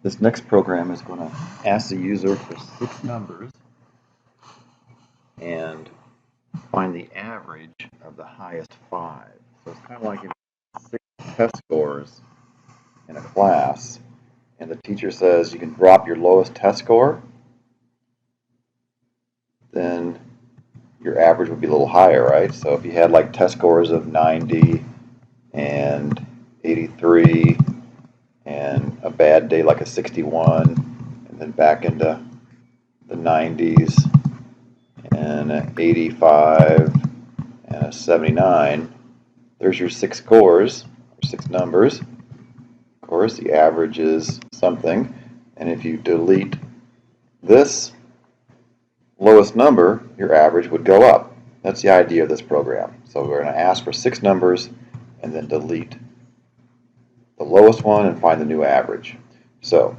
This next program is going to ask the user for 6 numbers and find the average of the highest 5. So it's kind of like if 6 test scores in a class, and the teacher says you can drop your lowest test score, then your average would be a little higher, right? So if you had like test scores of 90 and 83 and a bad day like a 61, and then back into the 90s and an 85 and a 79, there's your 6 scores, or 6 numbers. Of course, the average is something, and if you delete this lowest number, your average would go up. That's the idea of this program. So we're going to ask for 6 numbers and then delete the lowest one and find the new average. So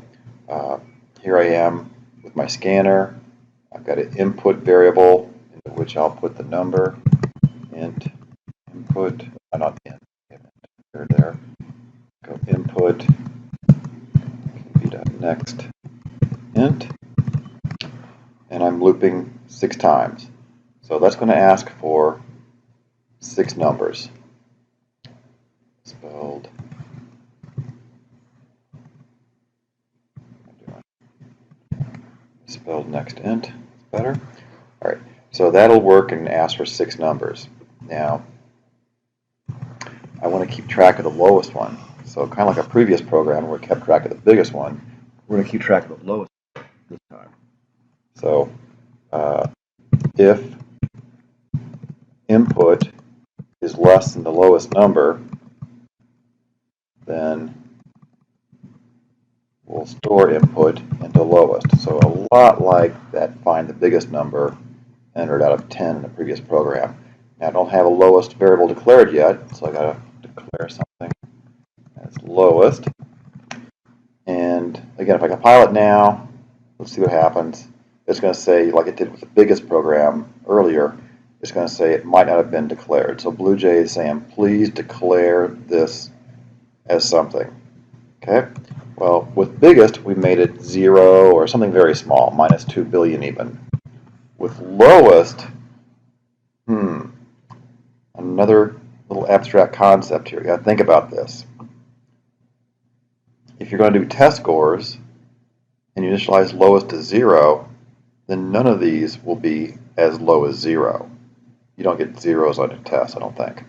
here I am with my scanner. I've got an input variable into which I'll put the number, int input, not int, there. Go input, next int, and I'm looping 6 times. So that's going to ask for 6 numbers. Spelled next int. It's better. All right. So that'll work and ask for 6 numbers. Now, I want to keep track of the lowest one. So kind of like a previous program where we kept track of the biggest one, we're going to keep track of the lowest this time. So if input is less than the lowest number, then we'll store input into lowest. So a lot like that find the biggest number entered out of 10 in the previous program. Now I don't have a lowest variable declared yet, so I got to declare something as lowest. And again, if I compile it now, let's see what happens. It's going to say, like it did with the biggest program earlier, it's going to say it might not have been declared. So BlueJ is saying, please declare this as something. Okay? Well, with biggest, we made it 0 or something very small, minus 2 billion even. With lowest, another little abstract concept here. You got to think about this. If you're going to do test scores and you initialize lowest to 0, then none of these will be as low as 0. You don't get zeros on your test, I don't think.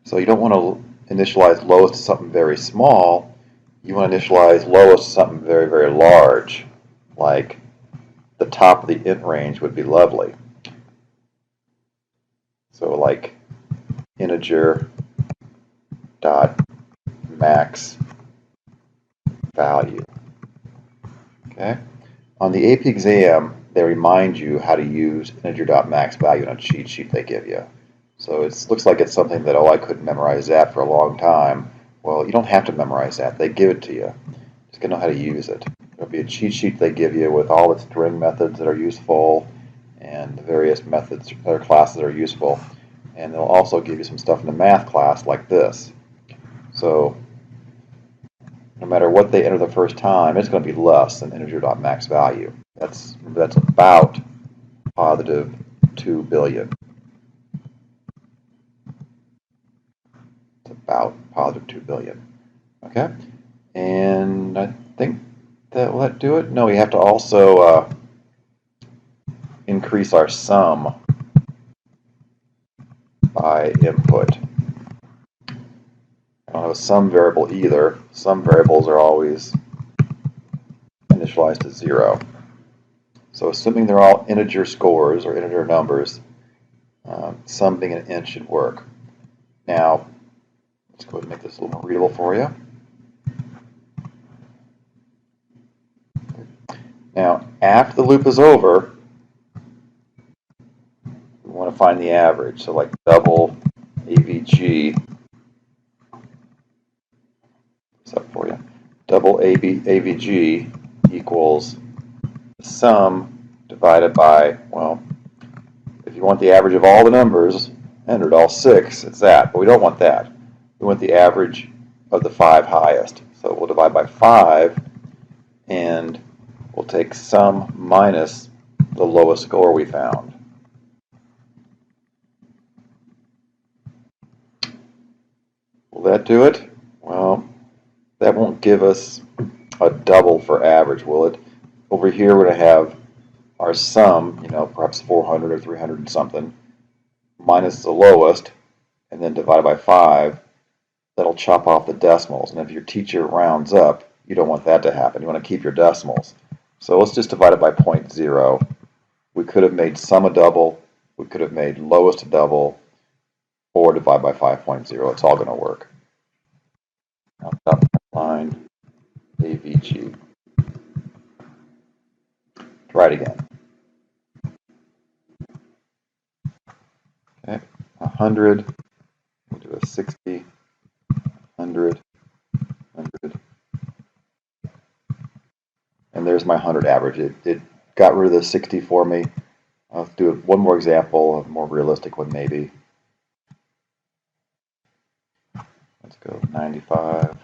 So you don't want to initialize lowest to something very small. You want to initialize lowest to something very, very large, like the top of the int range would be lovely. So like integer dot max value. Okay. On the AP exam, they remind you how to use integer dot max value in a cheat sheet they give you. So it looks like it's something that, oh, I couldn't memorize that for a long time. Well, you don't have to memorize that. They give it to you. Just gotta know how to use it. There'll be a cheat sheet they give you with all the string methods that are useful and the various methods or classes that are useful. And they'll also give you some stuff in the math class like this. So no matter what they enter the first time, it's going to be less than integer.max value. That's about positive 2 billion. It's about positive 2 billion. Okay? And I think that will that do it? No, we have to also increase our sum by input. I don't have a sum variable either. Sum variables are always initialized to 0. So assuming they're all integer scores or integer numbers, sum being an int should work. Now, let's go ahead and make this a little more readable for you. Now, after the loop is over, we want to find the average. So like double AVG, what's up for you? Double AVG equals the sum divided by, well, if you want the average of all the numbers entered, all 6, it's that. But we don't want that. We want the average of the 5 highest. So we'll divide by 5, and we'll take sum minus the lowest score we found. Will that do it? Well, that won't give us a double for average, will it? Over here we're going to have our sum, perhaps 400 or 300 and something, minus the lowest, and then divided by 5. That'll chop off the decimals. And if your teacher rounds up, you don't want that to happen. You want to keep your decimals. So let's just divide it by 0.0. We could have made sum a double. We could have made lowest a double. Or divide by 5.0. It's all going to work. Now, top line, AVG. Try it again. Okay, 100. We'll do a 60, 100, 100. And there's my 100 average. It got rid of the 60 for me. I'll do one more example, a more realistic one maybe. Let's go 95.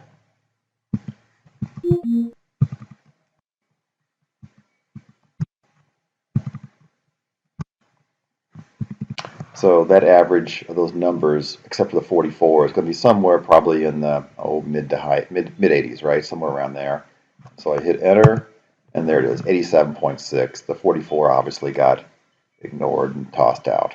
So that average of those numbers, except for the 44, is going to be somewhere probably in the mid 80s, right? Somewhere around there. So I hit enter, and there it is, 87.6. The 44 obviously got ignored and tossed out.